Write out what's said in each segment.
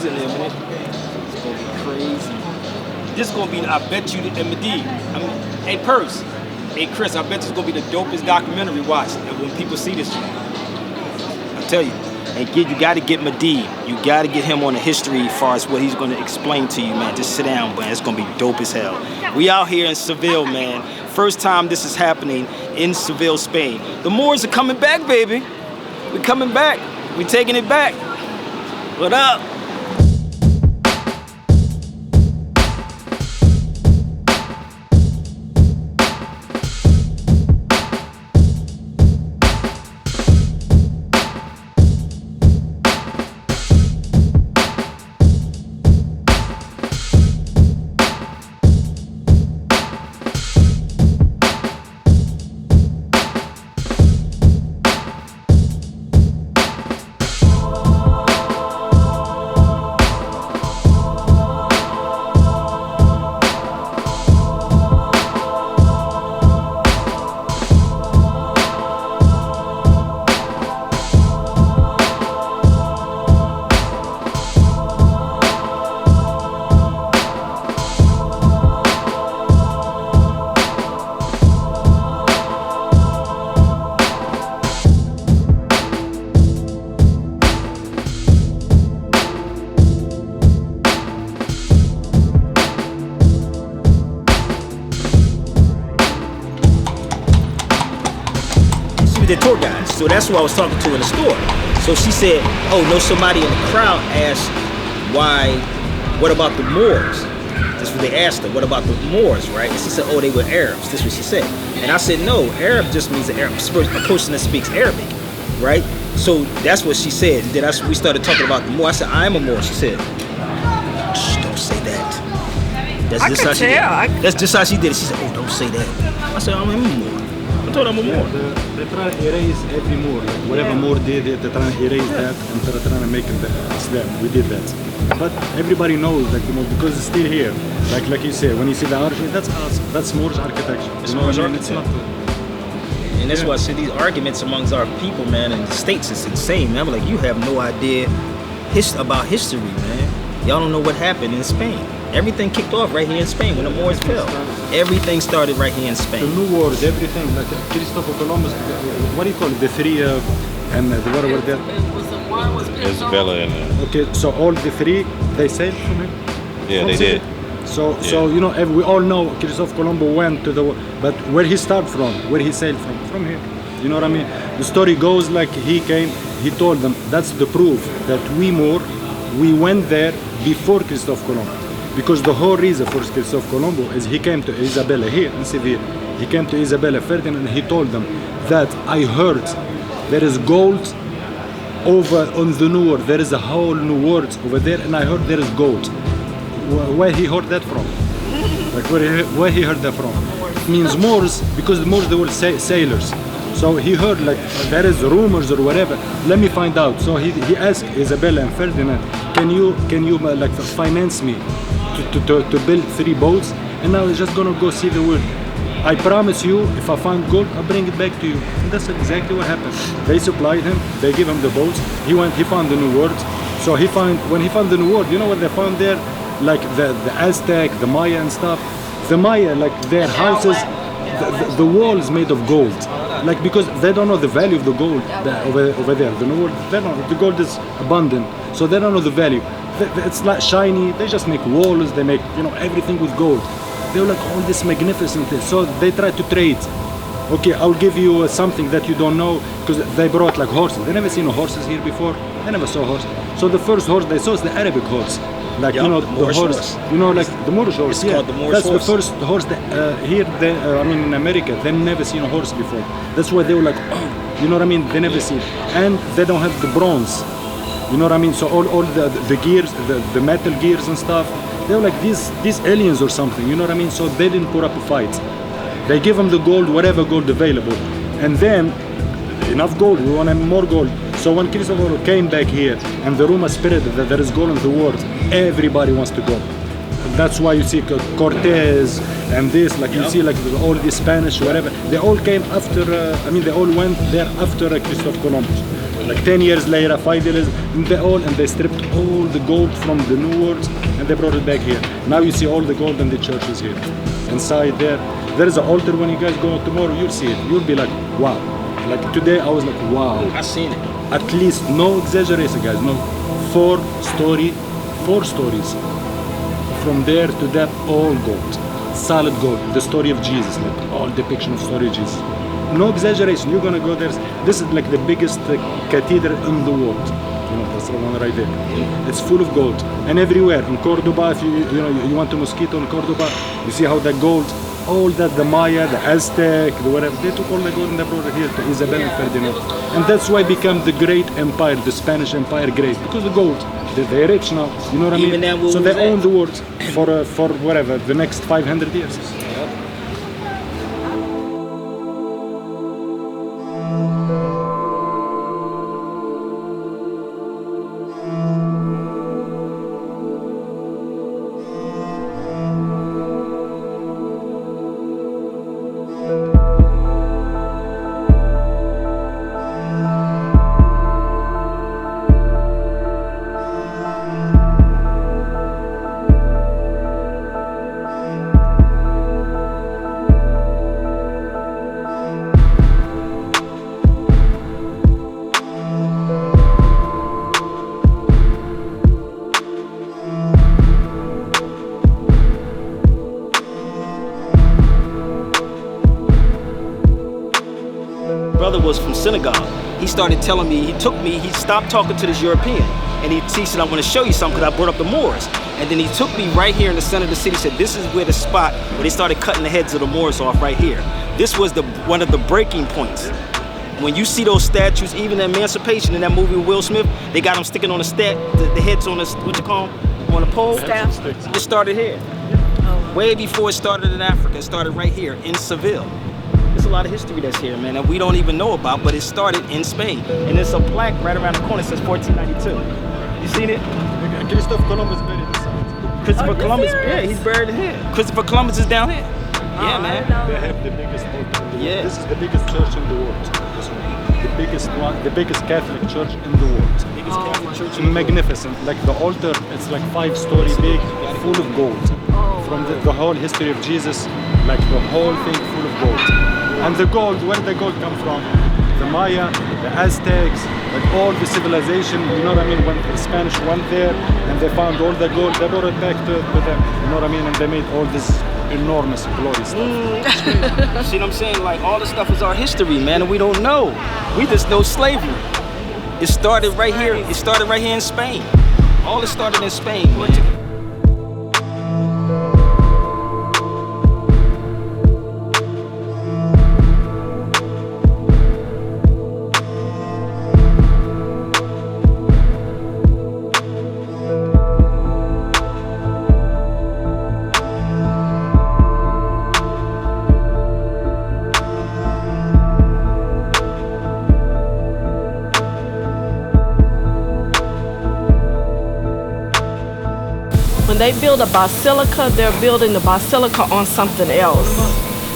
in there, man. It's gonna be crazy. This is gonna be, I bet you, and Medee, I mean, hey, Purse, hey, Chris, I bet this is gonna be the dopest documentary watch when people see this shit. I tell you. And you got to get Medee. You got to get him on the history as far as what he's going to explain to you, man. Just sit down, man. It's going to be dope as hell. We out here in Seville, man. First time this is happening in Seville, Spain. The Moors are coming back, baby. We're coming back. We're taking it back. What up? The tour guide. So that's who I was talking to in the store. So she said, oh, no, somebody in the crowd asked what about the Moors? That's what they asked her, what about the Moors, right? And she said, oh, they were Arabs. That's what she said. And I said, no, Arab just means a person that speaks Arabic, right? So that's what she said. And then we started talking about the Moor. I said, I'm a Moor. She said, shh, don't say that. That's just how she did it. That's just how she did it. She said, oh, don't say that. I said, I'm a Moor. I told him I'm a Moor. They try to erase every Moor. Like whatever Moor did, they try to erase that and they're trying to make it Islam. We did that. But everybody knows, like, because it's still here. Like you say, when you see the architecture, that's us. That's Moor's architecture. It's Moor's architecture. And that's why I said these arguments amongst our people, man, in the States is insane, man. I'm like, you have no idea about history, man. Y'all don't know what happened in Spain. Everything kicked off right here in Spain when the Moors fell. Everything started right here in Spain. The New World, everything, like Christopher Columbus, what do you call it? The three, and the what were there? Isabella and okay, so all the three, they sailed from him? Yeah, they did. So you know, we all know Christopher Columbus went to the, but where he started from, where he sailed from here. You know what I mean? The story goes like he came, he told them, that's the proof that we went there before Christopher Columbus. Because the whole reason for Christopher Columbus is he came to Isabella here in Seville. He came to Isabella Ferdinand and he told them that I heard there is gold over on the New World. There is a whole New World over there and I heard there is gold. Where he heard that from? Like where he heard that from? It means Moors, because the Moors they were sailors. So he heard like there is rumors or whatever. Let me find out. So he asked Isabella and Ferdinand, can you like finance me to build 3 boats? And now we're just gonna go see the world. I promise you, if I find gold, I'll bring it back to you. And that's exactly what happened. They supplied him. They give him the boats. He found the New World. So when he found the New World, you know what they found there? Like the Aztec, the Maya and stuff. The Maya, like their houses, the walls made of gold. Like because they don't know the value of the gold over there. The New World, they don't know. The gold is abundant, so they don't know the value. It's like shiny. They just make walls. They make everything with gold. They were like all this magnificent thing. So they try to trade. Okay, I'll give you something that you don't know, because they brought like horses. They never seen horses here before. They never saw horses. So the first horse they saw is the Arabic horse. Like the horse. Like the Moorish horse. It's called the Moorish horse. That's the first horse that here. In America, they never seen a horse before. That's why they were like, oh, you know what I mean? They never seen, and they don't have the bronze. You know what I mean? So all the gears, the metal gears and stuff, they were like these aliens or something. You know what I mean? So they didn't put up a fight. They give them the gold, whatever gold available, and then enough gold. We want more gold. So when Christopher came back here and the rumor spread that there is gold in the world, everybody wants to go. That's why you see Cortez and this, like you see like all the Spanish, whatever. They all came after. They all went there after Christopher Columbus. Like 10 years later, 5 years, and they stripped all the gold from the New World and they brought it back here. Now you see all the gold in the churches here. Inside there is an altar. When you guys go tomorrow, you'll see it. You'll be like, wow. Like today, I was like, wow. I seen it. At least, no exaggeration, guys. No, 4 stories. From there to that, all gold, solid gold. The story of Jesus, like all depiction of story of Jesus. No exaggeration. You're gonna go there. This is like the biggest cathedral in the world. That's the one right there. It's full of gold, and everywhere in Cordoba. If you want a mosquito in Cordoba, you see how the gold, all that the Maya, the Aztec, the whatever, they took all the gold and they brought it here to Isabel and Ferdinand, and that's why became the great empire, the Spanish Empire, great because the gold. They're rich now. You know what I mean? So they own the world for whatever the next 500 years. Brother was from Senegal. He started telling me, he stopped talking to this European, and he said, I want to show you something because I brought up the Moors. And then he took me right here in the center of the city, said, this is where the spot where they started cutting the heads of the Moors off right here. This was one of the breaking points. When you see those statues, even Emancipation in that movie with Will Smith, they got them sticking on the heads on on a pole. Staff. It started here. Way before it started in Africa, it started right here in Seville. There's a lot of history that's here, man, that we don't even know about, but it started in Spain. And there's a plaque right around the corner that says 1492. You seen it? Christopher Columbus buried inside. Christopher Columbus, yeah, he's buried here. Christopher Columbus is down here. Yeah, man. They have the biggest altar in the Yeah. world. This is the biggest church in the world. This one. The biggest one, the biggest Catholic church in the world. Biggest Catholic church in the world. Magnificent. Like the altar, it's like 5-story big, full of gold. From the whole history of Jesus, like the whole thing full of gold. And the gold, where did the gold come from? The Maya, the Aztecs, like all the civilization, you know what I mean? When the Spanish went there and they found all the gold, they brought it back to them, you know what I mean? And they made all this enormous glory stuff. See what I'm saying? Like, all this stuff is our history, man, and we don't know. We just know slavery. It started right here. It started right here in Spain. All it started in Spain, man. When they build a basilica, they're building the basilica on something else.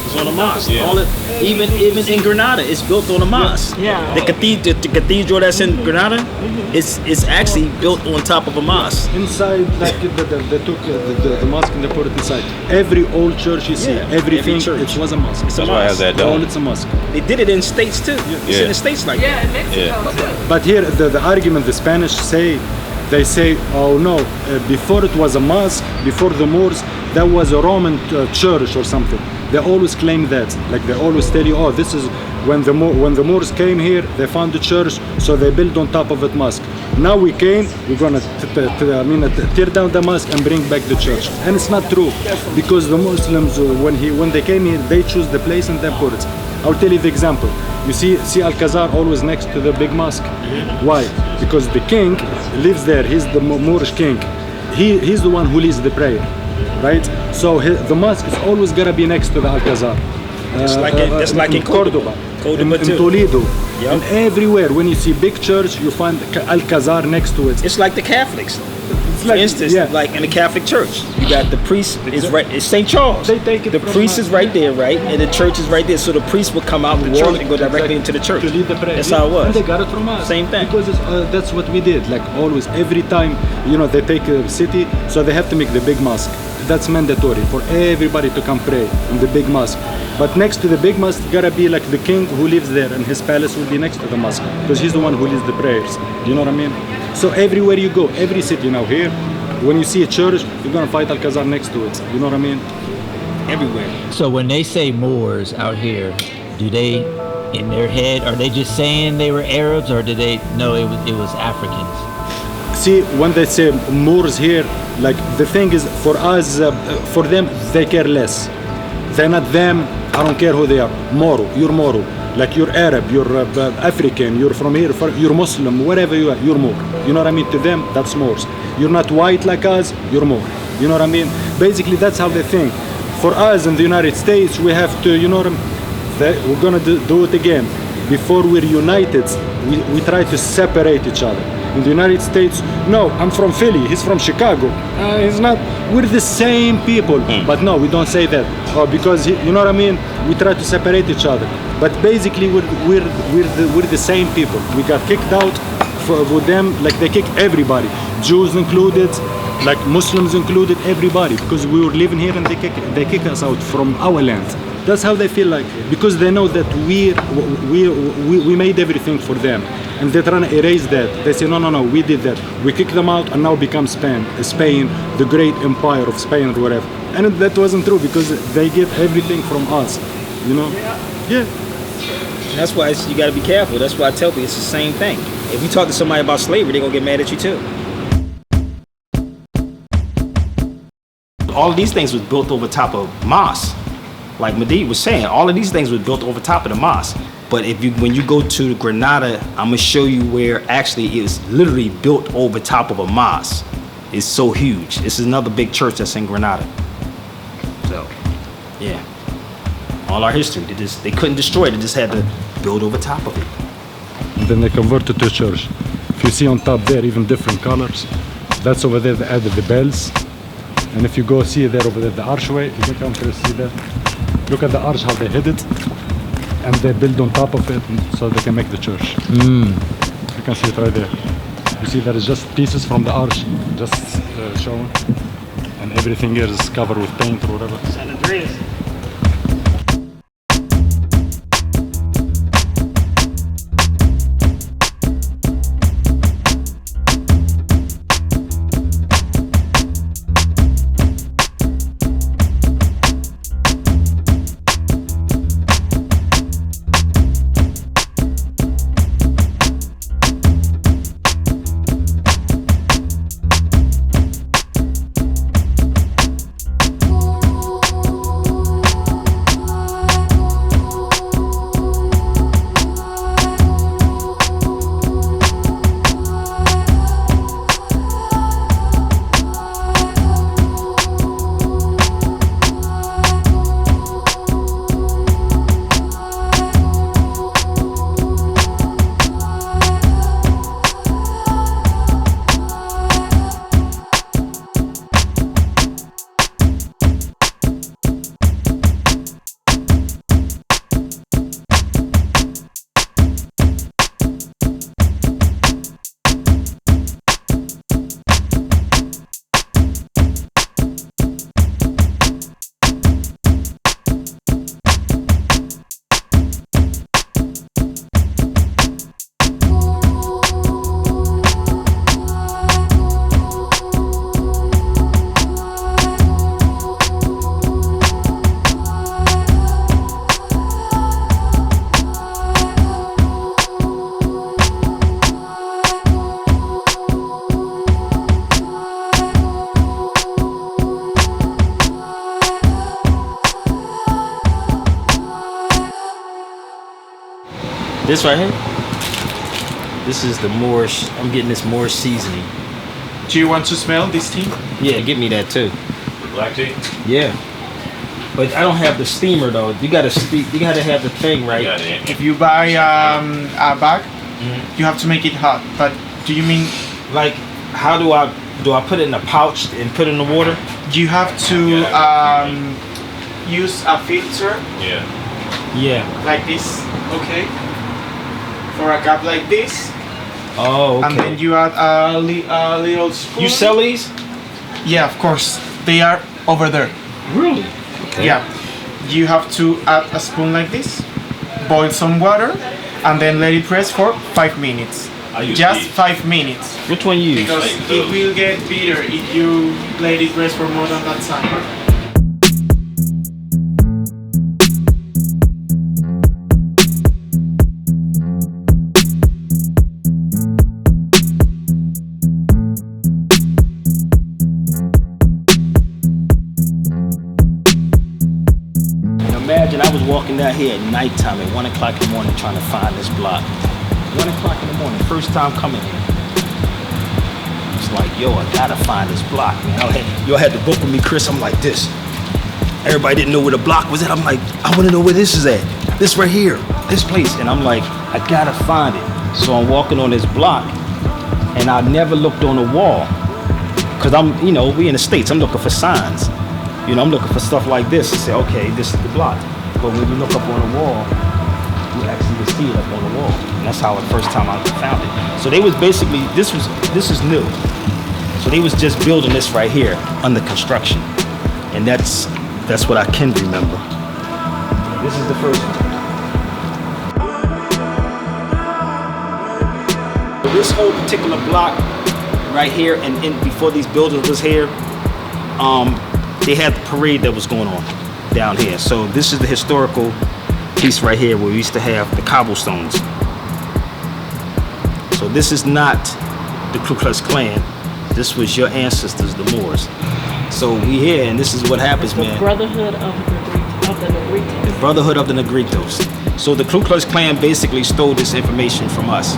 It's on a mosque. Yeah. All it, even in Granada, it's built on a mosque. Yeah. The cathedral that's in Granada, it's actually built on top of a mosque. Inside, like they took the mosque and they put it inside. Every old church you see, Yeah, everything, every church. it was a mosque. It's a That's why it has mosque. that All dome. it's a mosque. They did it in states too. It's Yeah. in the states like that. Yeah, in Mexico too. But here, the argument the Spanish say, they say, oh no, before it was a mosque, before the Moors, that was a Roman church or something. They always claim that. Like they always tell you, oh, this is when the Moors came here, they found the church, so they built on top of it mosque. Now we came, we're gonna tear down the mosque and bring back the church. And it's not true, because the Muslims, when they came here, they choose the place and they put it. I'll tell you the example. You see Alcazar always next to the big mosque. Why? Because the king lives there. He's the Moorish king. He's the one who leads the prayer, right? So the mosque is always gonna be next to the Alcazar. That's like in Cordoba. in too. Toledo, Yep. and everywhere when you see big church, you find Alcazar next to it. It's like the Catholics. It's For like, instance, yeah. like in the Catholic Church, you got the priest is right. It's St. Charles. They take it the from priest us. is right there, right, and the church is right there. So the priest would come out the church and go directly into the church. To lead the prayer. That's how it was. And they got it from us. Same thing. Because that's what we did. Like always, every time, you know, they take a city, so they have to make the big mosque. That's mandatory for everybody to come pray in the big mosque. But next to the big mosque, gotta be like the king who lives there, and his palace will be next to the mosque because he's the one who leads the prayers. You know what I mean? So everywhere you go, every city now here, when you see a church, you're gonna find Alcazar next to it. You know what I mean? Everywhere. So when they say Moors out here, do they, in their head, are they just saying they were Arabs, or did they know it was Africans? See, when they say Moors here, like the thing is, for us, for them, they care less. They're not them. I don't care who they are. Moro, you're Moro. Like you're Arab, you're African, you're from here, you're Muslim, whatever you are, you're Moor. You know what I mean? To them, that's Moors. You're not white like us, you're Moor. You know what I mean? Basically, that's how they think. For us in the United States, we have to, you know what I mean? We're gonna do it again. Before we're united, we try to separate each other. In the United States, no, I'm from Philly, he's from Chicago. He's not. We're the same people, but no, we don't say that. Because you know what I mean? We try to separate each other. But basically, we're the same people. We got kicked out with them, like they kick everybody, Jews included, like Muslims included, everybody, because we were living here and they kick us out from our land. That's how they feel like, because they know that we made everything for them, and they're trying to erase that. They say no, we did that. We kicked them out, and now become Spain, the great empire of Spain or whatever. And that wasn't true because they get everything from us, you know. Yeah. That's why you got to be careful. That's why I tell people it's the same thing. If you talk to somebody about slavery, they're gonna get mad at you too. All of these things was built over top of mosques. Like Mehdi was saying, all of these things were built over top of the mosque. But when you go to Granada, I'm gonna show you where actually it was literally built over top of a mosque. It's so huge. This is another big church that's in Granada. So, yeah. All our history, they couldn't destroy it. They just had to build over top of it. And then they converted to church. If you see on top there, even different colors. That's over there, they added the bells. And if you go see there over there, the archway, you can come to see that. Look at the arch, how they hid it. And they build on top of it so they can make the church. You can see it right there. You see that is just pieces from the arch, just showing. And everything here is covered with paint or whatever. San Andreas. This right here, this is the Moorish, I'm getting this Moorish seasoning. Do you want to smell this tea? Yeah, give me that too. Black tea? Yeah. But I don't have the steamer though. You gotta have the thing right. Got it. If you buy a bag, you have to make it hot. But do you mean Like, how do I Do I put it in a pouch and put it in the water? You have to use a filter Yeah. Yeah. like this, okay? For a cup like this, Oh, okay. and then you add a little spoon. You sell these? Yeah, of course. They are over there. Really? Okay. Yeah. You have to add a spoon like this, boil some water, and then let it rest for 5 minutes. I use Just these. 5 minutes. Which one you use? Because it will get bitter if you let it rest for more than that time. Imagine I was walking down here at nighttime at 1 o'clock in the morning trying to find this block. 1 o'clock in the morning, first time coming here. It's like, yo, I gotta find this block, man. Y'all had the book with me, Chris. I'm like this. Everybody didn't know where the block was at. I'm like, I wanna know where this is at. This right here, this place. And I'm like, I gotta find it. So I'm walking on this block and I never looked on the wall. Cause I'm, you know, we in the States, I'm looking for signs. You know, I'm looking for stuff like this to say, okay, this is the block. But when you look up on the wall, you actually can see it up on the wall. And that's how the first time I found it. So they was basically, this is new. So they was just building this right here under construction. And that's what I can remember. This is the first one. This whole particular block right here and before these buildings was here, they had the parade that was going on down here. So this is the historical piece right here where we used to have the cobblestones. So this is not the Ku Klux Klan. This was your ancestors, the Moors. So we here, and this is what happens, The man. Brotherhood of the Negritos. The Brotherhood of the Negritos. So the Ku Klux Klan basically stole this information from us.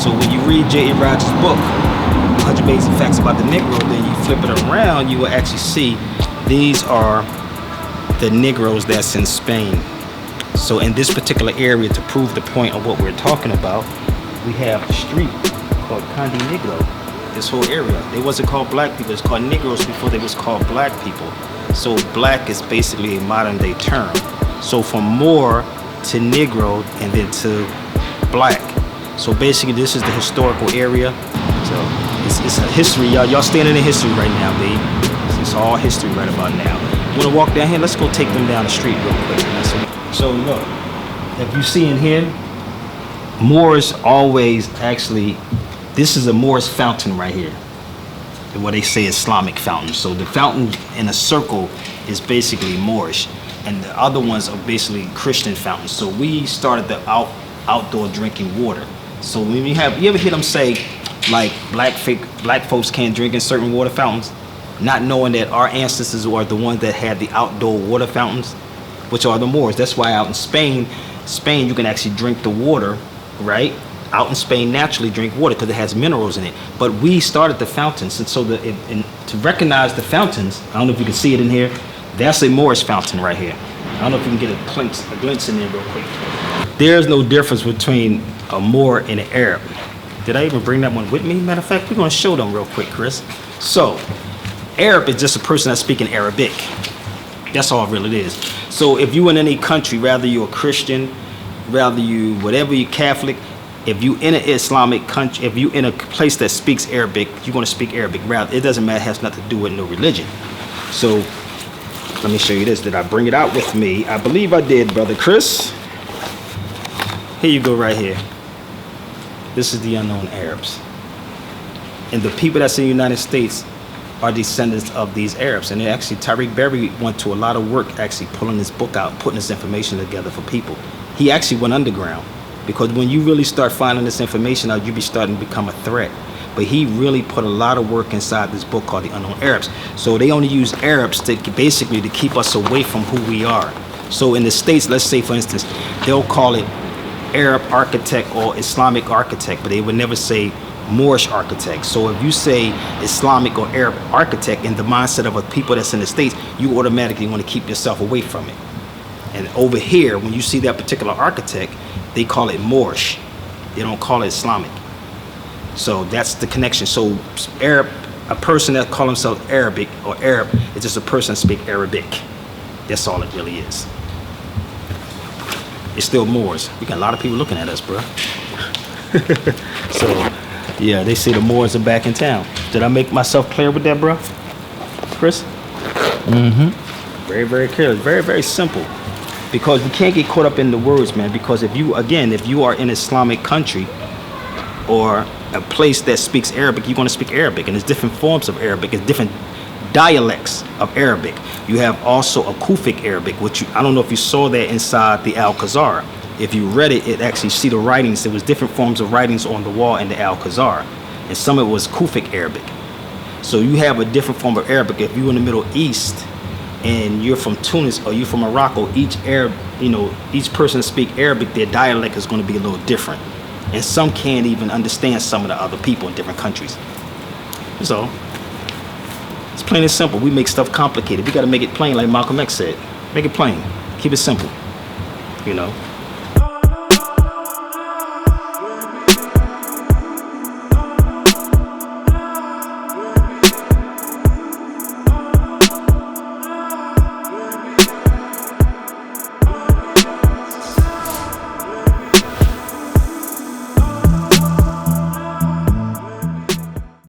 So when you read J.A. Rogers' book, 100 Basic Facts About the Negro, then you flip it around, you will actually see these are the Negroes that's in Spain. So in this particular area, to prove the point of what we're talking about, we have a street called Conde Negro. This whole area, they wasn't called black people, it's called Negroes before they was called black people. So black is basically a modern day term. So from Moor to Negro and then to black. So basically this is the historical area. So it's a history, y'all standing in history right now, babe. It's all history right about now. You wanna walk down here? Let's go take them down the street real quick. So look, if you see in here, Moors always actually, this is a Moorish fountain right here. What they say Islamic fountain. So the fountain in a circle is basically Moorish, and the other ones are basically Christian fountains. So we started the outdoor drinking water. So when you ever hear them say, like black folks can't drink in certain water fountains, not knowing that our ancestors are the ones that had the outdoor water fountains, which are the Moors. That's why out in Spain you can actually drink the water, right? Out in Spain, naturally drink water because it has minerals in it. But we started the fountains, and so to recognize the fountains, I don't know if you can see it in here. That's a Moorish fountain right here. I don't know if you can get a glimpse in there real quick. There's no difference between a Moor and an Arab. Did I even bring that one with me? Matter of fact, we're gonna show them real quick, Chris. So, Arab is just a person that's speaking Arabic. That's all it really is. So if you in any country, rather you're a Christian, rather you whatever you Catholic, if you in an Islamic country, if you in a place that speaks Arabic, you're gonna speak Arabic. Rather, it doesn't matter, it has nothing to do with no religion. So let me show you this. Did I bring it out with me? I believe I did, brother Chris. Here you go right here. This is the unknown Arabs. And the people that's in the United States are descendants of these Arabs. And actually, Tyreek Berry went to a lot of work actually pulling this book out, putting this information together for people. He actually went underground, because when you really start finding this information out, you be starting to become a threat. But he really put a lot of work inside this book called The Unknown Arabs. So they only use Arabs to basically to keep us away from who we are. So in the States, let's say for instance, they'll call it Arab architect or Islamic architect, but they would never say Moorish architect. So if you say Islamic or Arab architect in the mindset of a people that's in the States, you automatically want to keep yourself away from it. And over here, when you see that particular architect, they call it Moorish. They don't call it Islamic. So that's the connection. So Arab A person that call himself Arabic or Arab is just a person that speak Arabic. That's all it really is. It's still Moors. We got a lot of people looking at us, bro. So, yeah, they say the Moors are back in town. Did I make myself clear with that, bro? Chris? Mm-hmm. Very, very clear. Very, very simple. Because you can't get caught up in the words, man. Because if you are in an Islamic country or a place that speaks Arabic, you're going to speak Arabic. And there's different forms of Arabic. There's different dialects of Arabic. You have also a Kufic Arabic, which I don't know if you saw that inside the Alcazar. If you read it, it actually see the writings. There was different forms of writings on the wall in the Alcazar. And some of it was Kufic Arabic. So you have a different form of Arabic. If you're in the Middle East and you're from Tunis or you're from Morocco, each person speak Arabic, their dialect is going to be a little different. And some can't even understand some of the other people in different countries. So it's plain and simple. We make stuff complicated. We got to make it plain, like Malcolm X said. Make it plain. Keep it simple. You know.